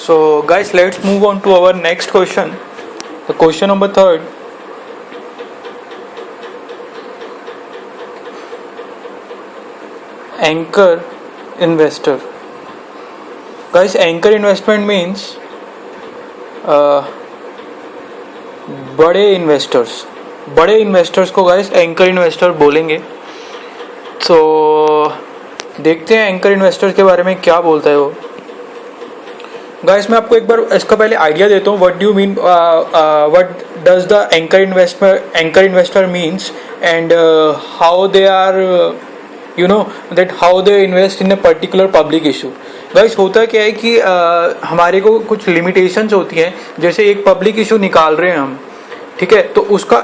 So guys, let's move on to our next question. The question number 3. Anchor investor. Guys, anchor investment means बड़े investors को guys anchor investor बोलेंगे. तो देखते हैं anchor investor के बारे में क्या बोलता है वो. गाइस, मैं आपको एक बार इसका पहले आइडिया देता हूँ. What do you mean, what does the anchor investor means and how they are, you know that how they invest in a particular public issue. Guys, होता क्या है कि हमारे को कुछ लिमिटेशंस होती हैं. जैसे एक पब्लिक इशू निकाल रहे हैं हम, ठीक है, तो उसका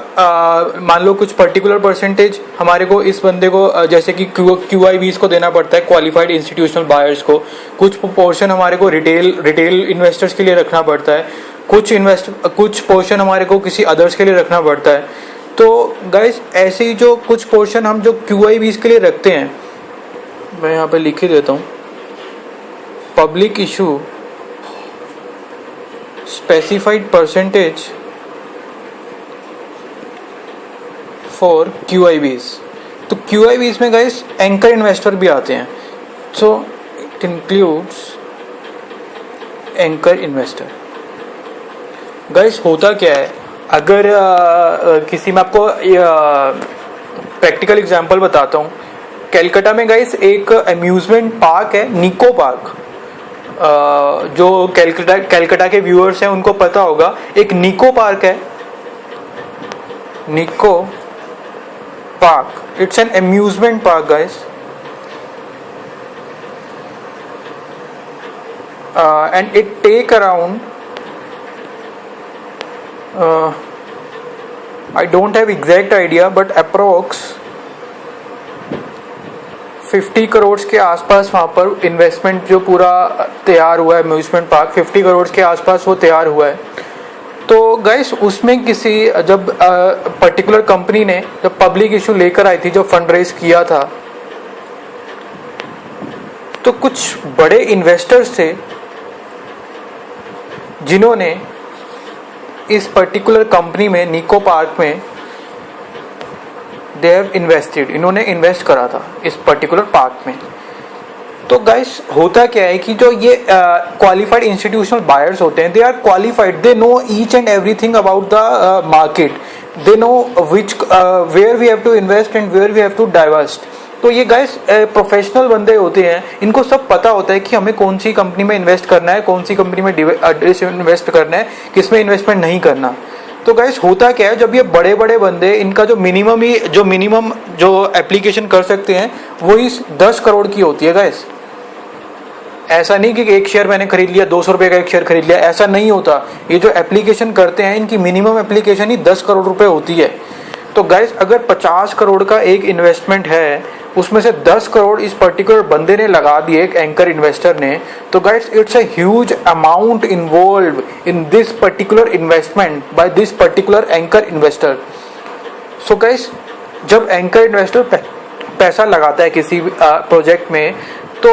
मान लो कुछ पर्टिकुलर परसेंटेज हमारे को इस बंदे को, जैसे कि QIBs को देना पड़ता है, क्वालिफाइड इंस्टीट्यूशनल बायर्स को. कुछ पोर्शन हमारे को रिटेल इन्वेस्टर्स के लिए रखना पड़ता है. कुछ पोर्शन हमारे को किसी अदर्स के लिए रखना पड़ता है. तो गाइस, ऐसे ही जो कुछ पोर्शन हम जो QIBs के लिए रखते हैं, मैं यहाँ पे लिख ही देता हूँ. Public issue specified percentage for QIBs. तो QIBs में गाइस एंकर इन्वेस्टर भी आते हैं. So it includes anchor investor. Guys, होता क्या है, अगर किसी में आपको प्रैक्टिकल एग्जांपल बताता हूँ. कलकत्ता में गाइस एक अम्यूजमेंट पार्क है, निको पार्क. जो कलकत्ता के व्यूअर्स हैं उनको पता होगा, एक निको पार्क है, निको park. It's an amusement park, guys. And it take around I don't have exact idea, but approx 50 crore के आसपास वहाँ पर इन्वेस्टमेंट जो पूरा तैयार हुआ है, अम्यूजमेंट पार्क 50 करोड़ के आसपास वो तैयार हुआ है. तो गाइस, उसमें किसी जब पर्टिकुलर कंपनी ने जब पब्लिक इशू लेकर आई थी, जो फंड रेज किया था, तो कुछ बड़े इन्वेस्टर्स थे जिन्होंने इस पर्टिकुलर कंपनी में, निको पार्क में, दे हैव इन्वेस्टेड. इन्होंने इन्वेस्ट करा था इस पर्टिकुलर पार्क में. तो गाइस, होता क्या है कि जो ये क्वालिफाइड इंस्टीट्यूशनल बायर्स होते हैं, they are qualified, they know each and everything about the market. They know which where we have to invest and where we have to divest. तो ये गाइस प्रोफेशनल बंदे होते हैं, इनको सब पता होता है कि हमें कौन सी कंपनी में इन्वेस्ट करना है, कौन सी कंपनी में इन्वेस्ट करना है, किसमें इन्वेस्टमेंट नहीं करना. तो गाइस, होता क्या है, जब ये बड़े बड़े बंदे, इनका जो मिनिमम जो एप्लीकेशन कर सकते हैं वो इस 10 करोड़ की होती है. गाइस, ऐसा नहीं कि एक शेयर मैंने खरीद लिया, 200 रुपए का एक शेयर खरीद लिया, ऐसा नहीं होता. ये जो एप्लीकेशन करते हैं, इनकी मिनिमम एप्लीकेशन ही 10 करोड़ रुपए होती है. तो गाइस, अगर 50 करोड़ का एक इन्वेस्टमेंट है, उसमें से 10 करोड़ इस पर्टिकुलर बंदे ने लगा दिए, एक एंकर इन्वेस्टर ने, तो guys it's a huge amount involve in this particular investment by this particular anchor investor. So guys, जब एंकर इन्वेस्टर पैसा लगाता है किसी प्रोजेक्ट में, तो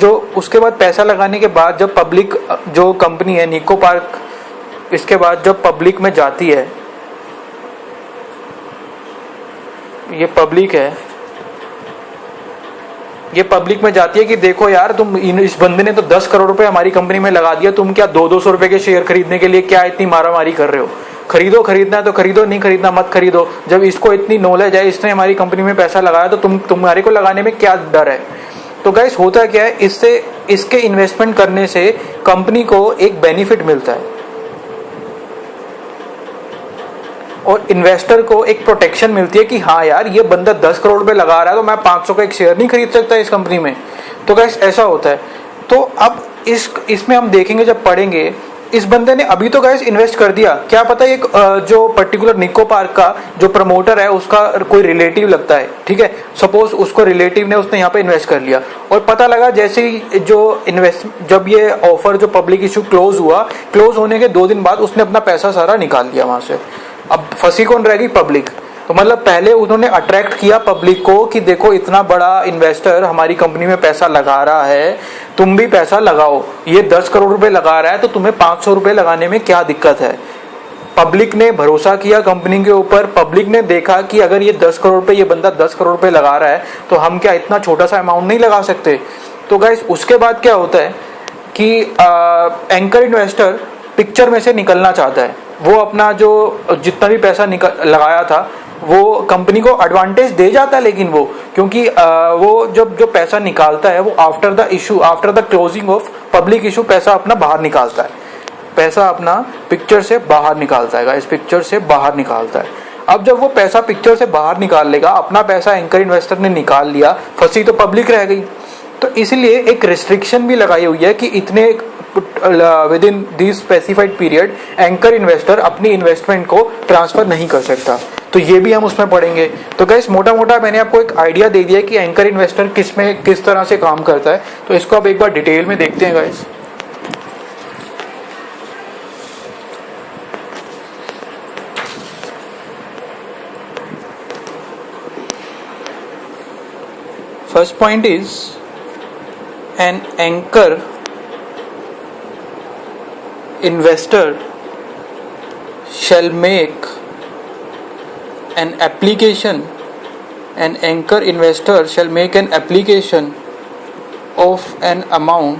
जो उसके बाद पैसा लगाने के बाद जब पब्लिक जो कंपनी है निको पार्क, इसके बाद जब पब्लिक में जाती है, ये पब्लिक है, ये पब्लिक में जाती है कि देखो यार, तुम इस बंदे ने तो 10 करोड़ रुपए हमारी कंपनी में लगा दिया, तुम क्या 200 रुपए के शेयर खरीदने के लिए क्या इतनी मारामारी कर रहे हो. खरीदना है तो खरीदो, नहीं खरीदना मत खरीदो. जब इसको इतनी नॉलेज है, इसने हमारी कंपनी में पैसा लगाया, तो तुम्हारे को लगाने में क्या डर है. तो गाइस, होता क्या है, इसके इन्वेस्टमेंट करने से कंपनी को एक बेनिफिट मिलता है और इन्वेस्टर को एक प्रोटेक्शन मिलती है कि हाँ यार, ये बंदा 10 करोड़ रुपए लगा रहा है, तो मैं 500 का एक शेयर नहीं खरीद सकता इस कंपनी में. तो गाइस, ऐसा होता है. तो अब इसमें हम देखेंगे, जब पढ़ेंगे, इस बंदे ने अभी तो गाइस इन्वेस्ट कर दिया, क्या पता एक जो पर्टिकुलर निको पार्क का जो प्रमोटर है उसका कोई रिलेटिव लगता है, ठीक है, सपोज उसको रिलेटिव ने, उसने यहाँ पे इन्वेस्ट कर लिया, और पता लगा जैसे ही जब ये ऑफर जो पब्लिक इशू क्लोज होने के 2 दिन बाद उसने अपना पैसा सारा निकाल लिया वहां से. अब फंसी कौन रहेगी? पब्लिक. तो मतलब पहले उन्होंने अट्रैक्ट किया पब्लिक को कि देखो इतना बड़ा इन्वेस्टर हमारी कंपनी में पैसा लगा रहा है, तुम भी पैसा लगाओ, ये 10 करोड़ रुपए लगा रहा है तो तुम्हें 500 रुपए लगाने में क्या दिक्कत है। पब्लिक ने भरोसा किया कंपनी के ऊपर, पब्लिक ने देखा कि अगर ये 10 करोड़ रुपए, ये बंदा 10 करोड़ रुपए लगा रहा है तो हम क्या इतना छोटा सा अमाउंट नहीं लगा सकते। तो गाइस उसके बाद क्या होता है कि एंकर इन्वेस्टर पिक्चर में से निकलना चाहता है, वो अपना जो जितना भी पैसा लगाया था वो कंपनी को एडवांटेज दे जाता है, लेकिन वो क्योंकि वो जब जो पैसा निकालता है वो after the issue, after the closing of public issue पैसा अपना बाहर निकालता है, पैसा अपना पिक्चर से बाहर निकालता है, इस पिक्चर से बाहर निकालता है। अब जब वो पैसा पिक्चर से बाहर निकाल लेगा, अपना पैसा एंकर इन्वेस्टर ने निकाल लिया, फंसी तो पब्लिक रह गई। तो इसलिए एक रिस्ट्रिक्शन भी लगाई हुई है कि इतने with in this specified period anchor investor अपनी इन्वेस्टमेंट को ट्रांसफर नहीं कर सकता। तो ये भी हम उसमें पढ़ेंगे। तो गाइस मोटा मोटा मैंने आपको एक आइडिया दे दिया कि एंकर इन्वेस्टर किस तरह से काम करता है। तो इसको आप एक बार डिटेल में देखते हैं guys. First point is an anchor investor shall make an application. An anchor investor shall make an application of an amount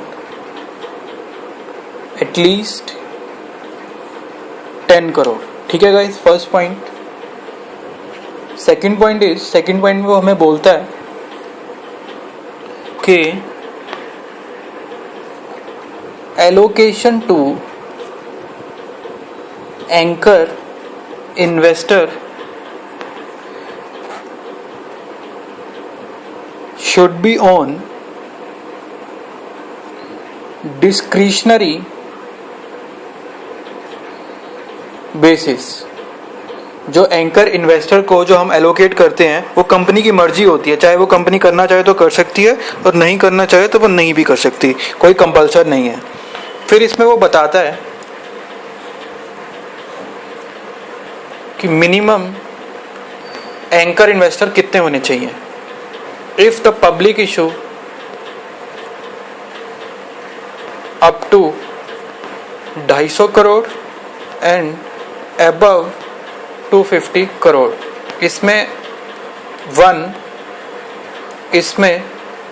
at least 10 crore. ठीक है guys, first point. Second point में वो हमें बोलता है कि allocation to anchor investor should be on discretionary basis. जो anchor investor को जो हम एलोकेट करते हैं वो कंपनी की मर्जी होती है, चाहे वो कंपनी करना चाहे तो कर सकती है और नहीं करना चाहे तो वो नहीं भी कर सकती, कोई कंपल्सन नहीं है। फिर इसमें वो बताता है कि मिनिमम एंकर इन्वेस्टर कितने होने चाहिए। If the public issue up to 250 crore and above 250 crore, इसमें 1, इसमें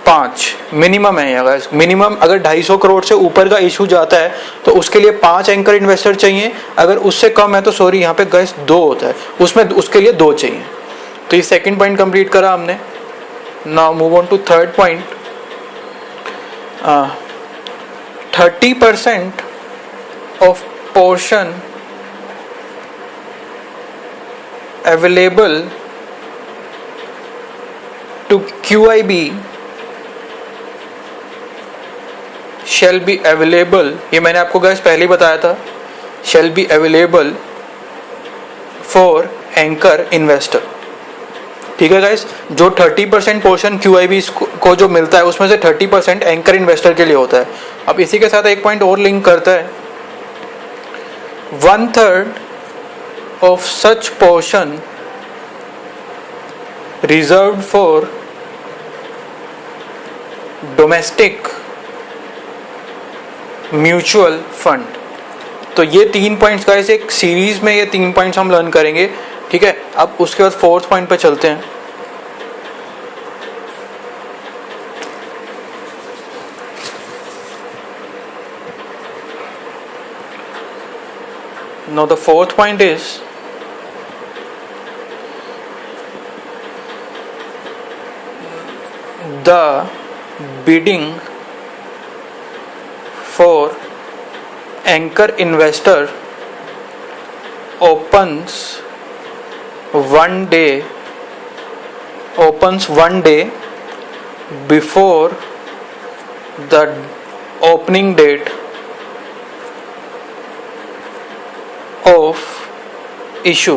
5 मिनिमम है। अगर मिनिमम अगर 250 करोड़ से ऊपर का इशू जाता है तो उसके लिए 5 एंकर इन्वेस्टर चाहिए। अगर उससे कम है तो सॉरी यहाँ पे गैस 2 होता है, उसमें उसके लिए 2 चाहिए। तो ये सेकंड पॉइंट कंप्लीट करा हमने। Now move on to third point. 30% of portion available to QIB shall be available, ये मैंने आपको गाइस पहले ही बताया था, shall be available for anchor investor। ठीक है गाइस, जो 30% पोर्शन QIB को जो मिलता है उसमें से 30% एंकर इन्वेस्टर के लिए होता है। अब इसी के साथ एक पॉइंट और लिंक करता है, 1/3 of such portion reserved for domestic mutual fund। तो ये 3 पॉइंट्स का एक सीरीज में ये 3 पॉइंट्स हम लर्न करेंगे। ठीक है, अब उसके बाद फोर्थ पॉइंट पे चलते हैं। Now the fourth point is the bidding for anchor investor opens one day before the opening date of issue.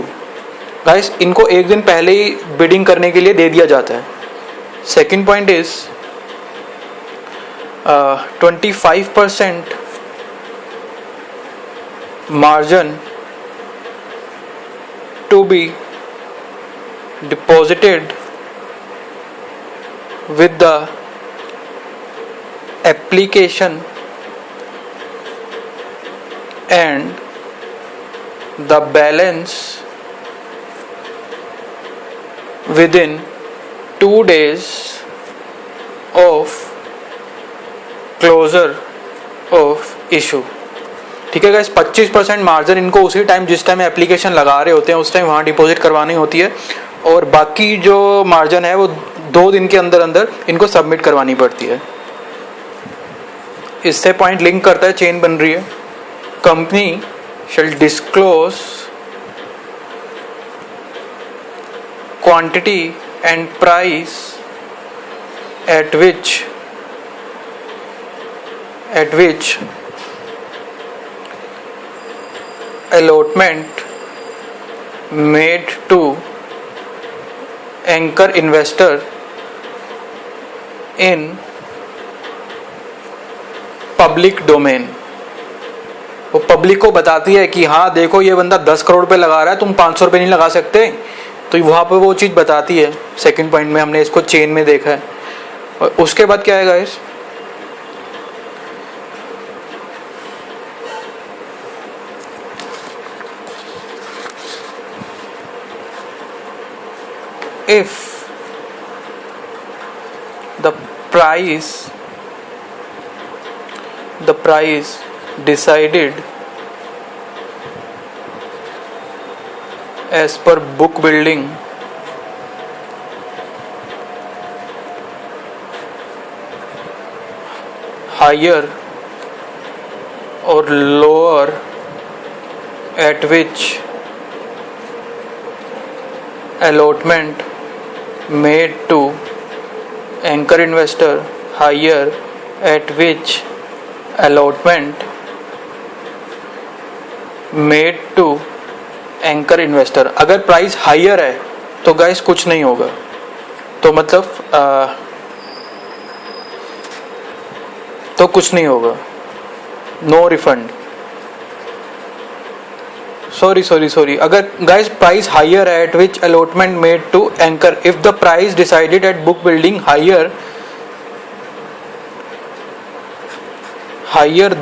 Guys इनको एक दिन पहले ही बिडिंग करने के लिए दे दिया जाता है। Second point is 25% margin to be deposited with the application and the balance within 2 days of closure of issue. ठीक है गाइस, 25% मार्जिन इनको उसी टाइम जिस टाइम एप्लीकेशन लगा रहे होते हैं उस टाइम वहाँ डिपॉजिट करवानी होती है, और बाकी जो मार्जिन है वो 2 दिन के अंदर अंदर इनको सबमिट करवानी पड़ती है. इससे पॉइंट लिंक करता है, चेन बन रही है. Company shall disclose quantity and price at which allotment made to anchor investor in public domain. वो पब्लिक को बताती है कि हाँ देखो ये बंदा 10 करोड़ पे लगा रहा है, तुम 500 रुपये नहीं लगा सकते, तो वहाँ पे वो चीज़ बताती है. सेकंड पॉइंट में हमने इसको चेन में देखा है. और उसके बाद क्या है guys, if the price decided as per book building higher or lower, at which allotment made to anchor investor higher, at which allotment made to anchor investor. अगर प्राइस हायर है तो गाइस कुछ नहीं होगा, तो मतलब तो कुछ नहीं होगा, नो रिफंड. सॉरी अगर गाइस प्राइस हायर है at which allotment made to anchor, if the price decided at book building higher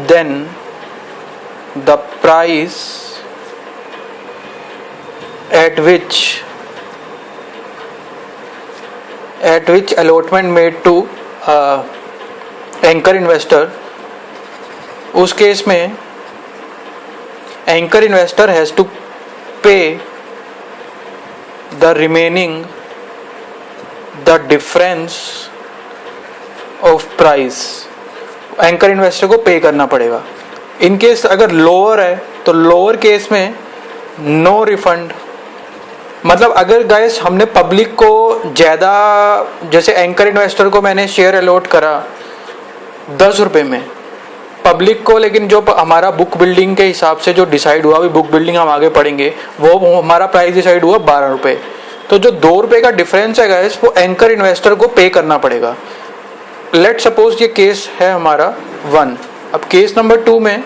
than the price at which allotment made to anchor investor, उस केस में anchor investor has to pay the remaining the difference of price. Anchor investor को pay करना पड़ेगा. In case अगर lower है तो lower case में no refund. मतलब अगर गाइस हमने पब्लिक को ज़्यादा, जैसे एंकर इन्वेस्टर को मैंने शेयर अलॉट करा 10 रुपये में, पब्लिक को लेकिन जो हमारा बुक बिल्डिंग के हिसाब से जो डिसाइड हुआ, अभी बुक बिल्डिंग हम आगे पढ़ेंगे, वो हमारा प्राइस डिसाइड हुआ 12 रुपये. तो जो 2 रुपये का डिफरेंस है गाइस वो एंकर इन्वेस्टर को पे करना पड़ेगा. लेट सपोज ये केस है हमारा 1. अब केस नंबर 2 में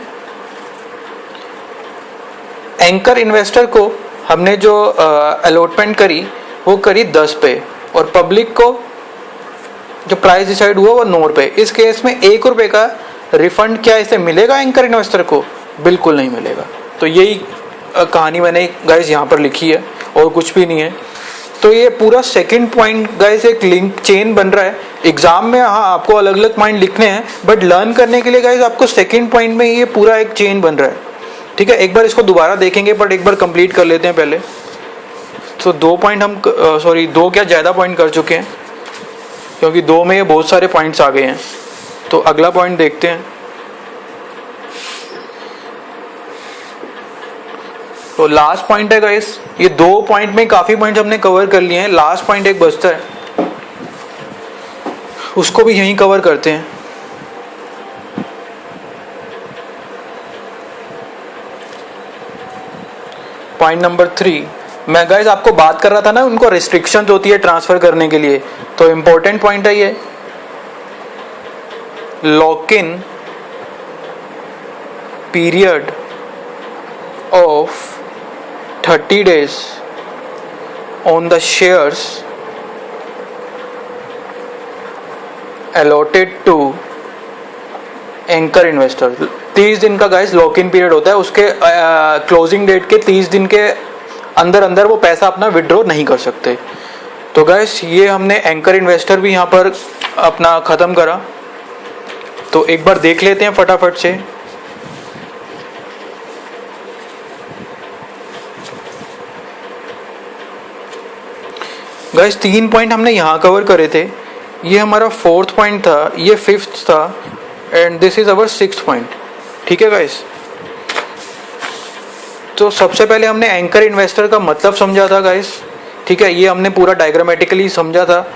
एंकर इन्वेस्टर को हमने जो अलॉटमेंट करी वो करी 10 पे, और पब्लिक को जो प्राइस डिसाइड हुआ वो 9 रुपये. इस केस में 1 रुपये का रिफंड क्या इसे मिलेगा एंकर इन्वेस्टर को? बिल्कुल नहीं मिलेगा. तो यही कहानी मैंने गाइस यहाँ पर लिखी है और कुछ भी नहीं है. तो ये पूरा सेकंड पॉइंट गाइस एक लिंक चेन बन रहा है. एग्जाम में हाँ आपको अलग अलग पॉइंट लिखने हैं, बट लर्न करने के लिए गाइस आपको सेकंड पॉइंट में ये पूरा एक चेन बन रहा है. ठीक है, एक बार इसको दोबारा देखेंगे, बट एक बार कंप्लीट कर लेते हैं पहले. तो 2 पॉइंट हम 2 क्या ज़्यादा पॉइंट कर चुके हैं, क्योंकि 2 में बहुत सारे पॉइंट्स आ गए हैं. तो अगला पॉइंट देखते हैं. तो लास्ट पॉइंट है गाइस, ये 2 पॉइंट में काफी पॉइंट हमने कवर कर लिए हैं. लास्ट पॉइंट एक बचता है, उसको भी यहीं कवर करते हैं. पॉइंट नंबर 3, मैं गाइस आपको बात कर रहा था ना उनको रिस्ट्रिक्शंस होती है ट्रांसफर करने के लिए, तो इंपॉर्टेंट पॉइंट है ये. Lock in period of 30 days on the shares allotted to anchor investor. 30 दिन का गाइस लॉक इन पीरियड होता है, उसके क्लोजिंग डेट के 30 दिन के अंदर अंदर वो पैसा अपना विड्रॉ नहीं कर सकते। तो गाइस ये हमने एंकर इन्वेस्टर भी यहाँ पर अपना ख़त्म करा। तो एक बार देख लेते हैं फटाफट से। गाइस 3 पॉइंट हमने यहाँ कवर करे थे, ये हमारा 4th पॉइंट था, ये 5th था and this is our 6th point. ठीक है गाइस, तो सबसे पहले हमने एंकर इन्वेस्टर का मतलब समझा था गाइस। ठीक है, ये हमने पूरा डायग्रामेटिकली समझा था।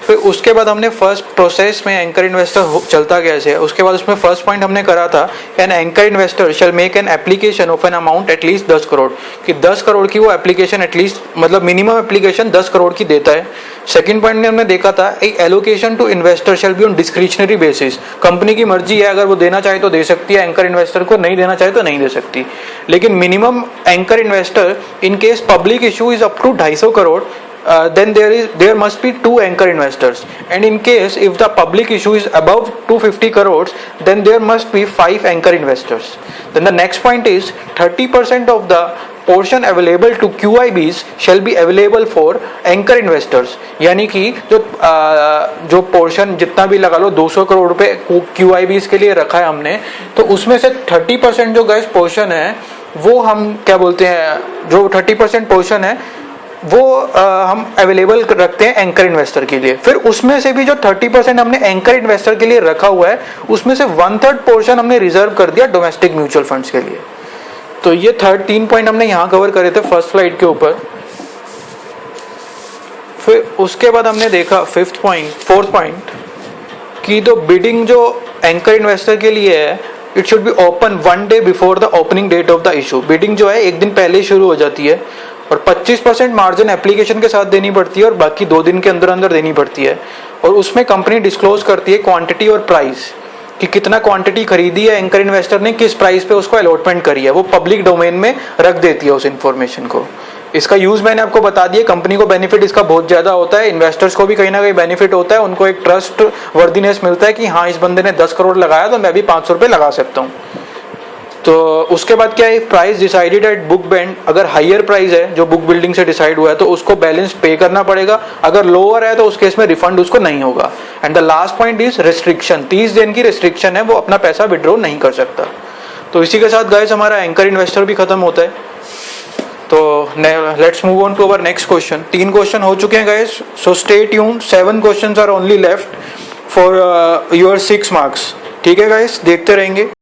फिर उसके बाद हमने फर्स्ट प्रोसेस में एंकर इन्वेस्टर चलता कैसे है, उसके बाद उसमें फर्स्ट पॉइंट हमने करा था an anchor investor shall make an application of an amount at least 10 crore, कि 10 करोड़ की वो एप्लीकेशन एटलीस्ट मतलब मिनिमम एप्लीकेशन 10 करोड़ की देता है। सेकंड पॉइंट में हमने देखा था a allocation to investor shall be on discretionary basis, company की मर्जी है, अगर वो देना चाहे तो दे सकती है एंकर इन्वेस्टर को, नहीं देना चाहे तो नहीं दे सकती। लेकिन minimum anchor investor in case public issue is up to 250 crore, then there must be 2 anchor investors, and in case if the public issue is above 250 crores then there must be 5 anchor investors. Then the next point is 30% of the portion available to QIBs shall be available for anchor investors, यानी कि जो portion जितना भी लगा लो 200 करोड़ रुपए QIBs के लिए रखा है हमने, तो उसमें से 30% जो गाइस पोर्शन है वो हम क्या बोलते हैं, जो 30% पोर्शन है वो हम अवेलेबल रखते हैं एंकर इन्वेस्टर के लिए। फिर उसमें से भी जो 30% हमने एंकर इन्वेस्टर के लिए रखा हुआ है उसमें से 1/3 पोर्शन हमने रिजर्व कर दिया डोमेस्टिक म्यूचुअल फंड्स के लिए। तो ये 3 पॉइंट हमने यहाँ कवर करे थे फर्स्ट स्लाइड के ऊपर। फिर उसके बाद हमने देखा 4th पॉइंट कि तो बिडिंग जो एंकर इन्वेस्टर के लिए है it should be open 1 day before the opening date of the issue. Bidding जो है 1 दिन पहले ही शुरू हो जाती है और 25% मार्जिन एप्लीकेशन के साथ देनी पड़ती है और बाकी 2 दिन के अंदर अंदर देनी पड़ती है। और उसमें कंपनी डिस्क्लोज करती है क्वांटिटी और प्राइस, कि कितना क्वांटिटी खरीदी है एंकर इन्वेस्टर ने, किस प्राइस पे उसको अलॉटमेंट करी है, वो पब्लिक डोमेन में रख देती है उस इन्फॉर्मेशन को। इसका यूज मैंने आपको बता दिया, कंपनी को बेनिफिट इसका बहुत ज्यादा होता है, इन्वेस्टर्स को भी कहीं ना कहीं बेनिफिट होता है, उनको एक ट्रस्ट वर्दीनेस मिलता है कि हाँ इस बंदे ने 10 करोड़ लगाया तो मैं भी 500 रुपये लगा सकता हूँ। तो उसके बाद क्या है, price decided at book band, अगर हायर प्राइस है जो बुक बिल्डिंग से डिसाइड हुआ है तो उसको बैलेंस पे करना पड़ेगा, अगर लोअर है तो उस केस में रिफंड उसको नहीं होगा। And the last point is restriction, 30 दिन की रेस्ट्रिक्शन है, वो अपना पैसा विड्रॉ नहीं कर सकता। तो इसी के साथ गाइस हमारा एंकर इन्वेस्टर भी खत्म होता है। तो let's move on to our next question. 3 question हो चुके हैं guys, so stay tuned, 7 questions are only left for your 6 marks. ठीक है गाइस, देखते रहेंगे।